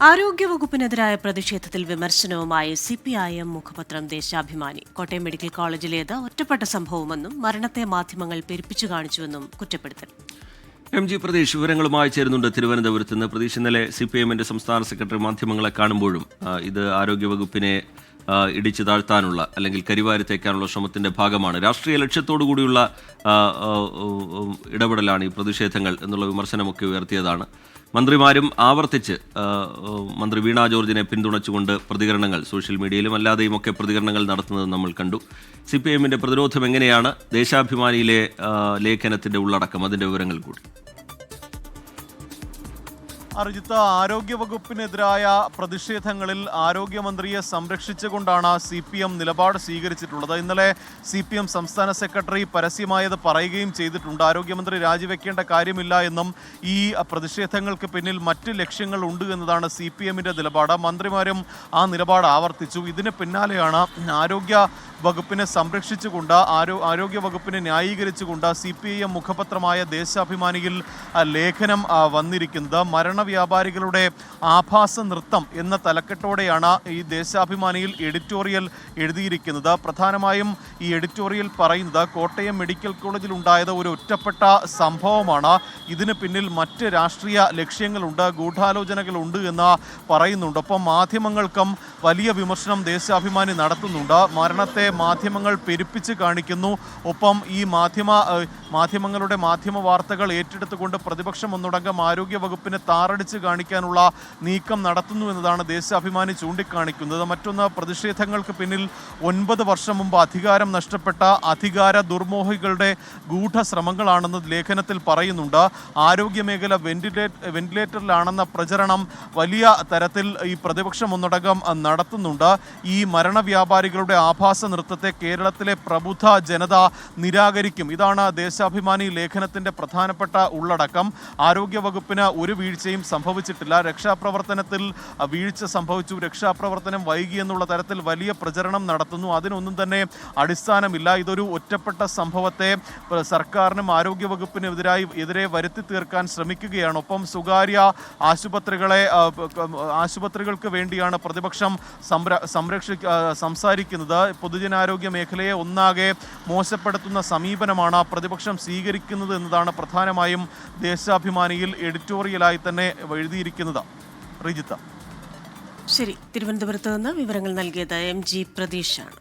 ആരോഗ്യവകുപ്പിനെതിരായ പ്രതിഷേധത്തിൽ വിമർശനവുമായി CPIM മുഖപത്രം Deshabhimani. Kottayam medical കോളേജിലേത് ഒറ്റപ്പെട്ട സംഭവമെന്നും മരണത്തെ മാധ്യമങ്ങൾ പെരുപ്പിച്ചു കാണിച്ചുവെന്നും കുറ്റപ്പെടുത്തൽ. MG പ്രതീഷ് വിവരങ്ങളുമായി ചേരുന്നുണ്ട് തിരുവനന്തപുരത്ത് നിന്ന്. പ്രതീഷ്, ഇന്നലെ CPIMന്റെ സംസ്ഥാന സെക്രട്ടറി മാധ്യമങ്ങളെ കാണുമ്പോഴും ഇത് ആരോഗ്യവകുപ്പിനെ ഇടിച്ചു താഴ്ത്താനുള്ള അല്ലെങ്കിൽ കരിവാരിത്തേക്കാനുള്ള ശ്രമത്തിന്റെ ഭാഗമാണ്, രാഷ്ട്രീയ ലക്ഷ്യത്തോടുകൂടിയുള്ള ഇടപെടലാണ് ഈ പ്രതിഷേധങ്ങൾ എന്നുള്ള വിമർശനമൊക്കെ ഉയർത്തിയതാണ്. മന്ത്രിമാരും ആവർത്തിച്ച് മന്ത്രി വീണ ജോർജിനെ പിന്തുണച്ചുകൊണ്ട് പ്രതികരണങ്ങൾ സോഷ്യൽ മീഡിയയിലും അല്ലാതെയും ഒക്കെ പ്രതികരണങ്ങൾ നടത്തുന്നത് നമ്മൾ കണ്ടു. CPIMന്റെ പ്രതിരോധം എങ്ങനെയാണ്? ദേശാഭിമാനിയിലെ ലേഖനത്തിന്റെ ഉള്ളടക്കം, അതിന്റെ വിവരങ്ങൾ കൂടി. അർജിത്ത്, ആരോഗ്യവകുപ്പിനെതിരായ പ്രതിഷേധങ്ങളിൽ ആരോഗ്യമന്ത്രിയെ സംരക്ഷിച്ചുകൊണ്ടാണ് CPM നിലപാട് സ്വീകരിച്ചിട്ടുള്ളത്. ഇന്നലെ CPM സംസ്ഥാന സെക്രട്ടറി പരസ്യമായത് പറയുകയും ചെയ്തിട്ടുണ്ട്. ആരോഗ്യമന്ത്രി രാജിവെക്കേണ്ട കാര്യമില്ല എന്നും ഈ പ്രതിഷേധങ്ങൾക്ക് പിന്നിൽ മറ്റ് ലക്ഷ്യങ്ങൾ ഉണ്ട് എന്നതാണ് CPMന്റെ നിലപാട്. മന്ത്രിമാരും ആ നിലപാട് ആവർത്തിച്ചു. ഇതിന് പിന്നാലെയാണ് ആരോഗ്യ വകുപ്പിനെ സംരക്ഷിച്ചുകൊണ്ട് ആരോഗ്യ വകുപ്പിനെ ന്യായീകരിച്ചുകൊണ്ട് CPIM മുഖപത്രമായ ദേശാഭിമാനിയിൽ ലേഖനം വന്നിരിക്കുന്നത്. വ്യാപാരികളുടെ ആഭാസ നൃത്തം എന്ന തലക്കെട്ടോടെയാണ് ഈ ദേശാഭിമാനിയിൽ എഡിറ്റോറിയൽ എഴുതിയിരിക്കുന്നത്. പ്രധാനമായും ഈ എഡിറ്റോറിയൽ പറയുന്നത് കോട്ടയം മെഡിക്കൽ കോളേജിൽ ഉണ്ടായത് ഒരു ഒറ്റപ്പെട്ട സംഭവമാണ്, ഇതിന് പിന്നിൽ മറ്റ് രാഷ്ട്രീയ ലക്ഷ്യങ്ങളുണ്ട്, ഗൂഢാലോചനകളുണ്ട് എന്ന് പറയുന്നുണ്ട്. ഒപ്പം മാധ്യമങ്ങൾക്കും വലിയ വിമർശനം ദേശാഭിമാനി നടത്തുന്നുണ്ട്. മരണത്തെ മാധ്യമങ്ങൾ പെരുപ്പിച്ച് കാണിക്കുന്നു. ഒപ്പം ഈ മാധ്യമങ്ങളുടെ മാധ്യമ വാർത്തകൾ ഏറ്റെടുത്തുകൊണ്ട് പ്രതിപക്ഷം ഒന്നടങ്കം ആരോഗ്യ വകുപ്പിനെ താറടിച്ച് കാണിക്കാനുള്ള നീക്കം നടത്തുന്നു എന്നതാണ് ദേശാഭിമാനി ചൂണ്ടിക്കാണിക്കുന്നത്. മറ്റൊന്ന്, പ്രതിഷേധങ്ങൾക്ക് പിന്നിൽ 9 വർഷം മുമ്പ് അധികാരം നഷ്ടപ്പെട്ട അധികാര ദുർമോഹികളുടെ ഗൂഢശ്രമങ്ങളാണെന്ന് ലേഖനത്തിൽ പറയുന്നുണ്ട്. ആരോഗ്യമേഖല വെന്റിലേറ്ററിലാണെന്ന പ്രചരണം വലിയ തരത്തിൽ ഈ പ്രതിപക്ഷം ഒന്നടങ്കം നടത്തുന്നുണ്ട്. ഈ മരണവ്യാപാരികളുടെ ആഭാസ നൃത്തത്തെ കേരളത്തിലെ പ്രബുദ്ധ ജനത നിരാകരിക്കും. ഇതാണ് ദേശാഭിമാനി ലേഖനത്തിന്റെ പ്രധാനപ്പെട്ട ഉള്ളടക്കം. ആരോഗ്യവകുപ്പിന് ഒരു വീഴ്ചയും സംഭവിച്ചിട്ടില്ല, രക്ഷാപ്രവർത്തനത്തിൽ വീഴ്ച സംഭവിച്ചു, രക്ഷാപ്രവർത്തനം വൈകി എന്നുള്ള തരത്തിൽ വലിയ പ്രചരണം നടത്തുന്നു. അതിനൊന്നും തന്നെ അടിസ്ഥാനമില്ല. ഇതൊരു ഒറ്റപ്പെട്ട സംഭവത്തെ സർക്കാരിനും ആരോഗ്യവകുപ്പിനെതിരെ വരുത്തി തീർക്കാൻ ശ്രമിക്കുകയാണ്. ഒപ്പം സ്വകാര്യ ആശുപത്രികൾക്ക് വേണ്ടിയാണ് പ്രതിപക്ഷം സംസാരിക്കുന്നത്. പൊതുജനാരോഗ്യ മേഖലയെ ഒന്നാകെ മോശപ്പെടുത്തുന്ന സമീപനമാണ് പ്രതിപക്ഷം സ്വീകരിക്കുന്നത് എന്നതാണ് പ്രധാനമായും ദേശാഭിമാനിയിൽ എഡിറ്റോറിയലായി തന്നെ എഴുതിയിരിക്കുന്നത്. റിജിത്ത. ശരി, തിരുവനന്തപുരത്ത് നിന്ന് വിവരങ്ങൾ നൽകിയത് MG പ്രതീഷാണ്.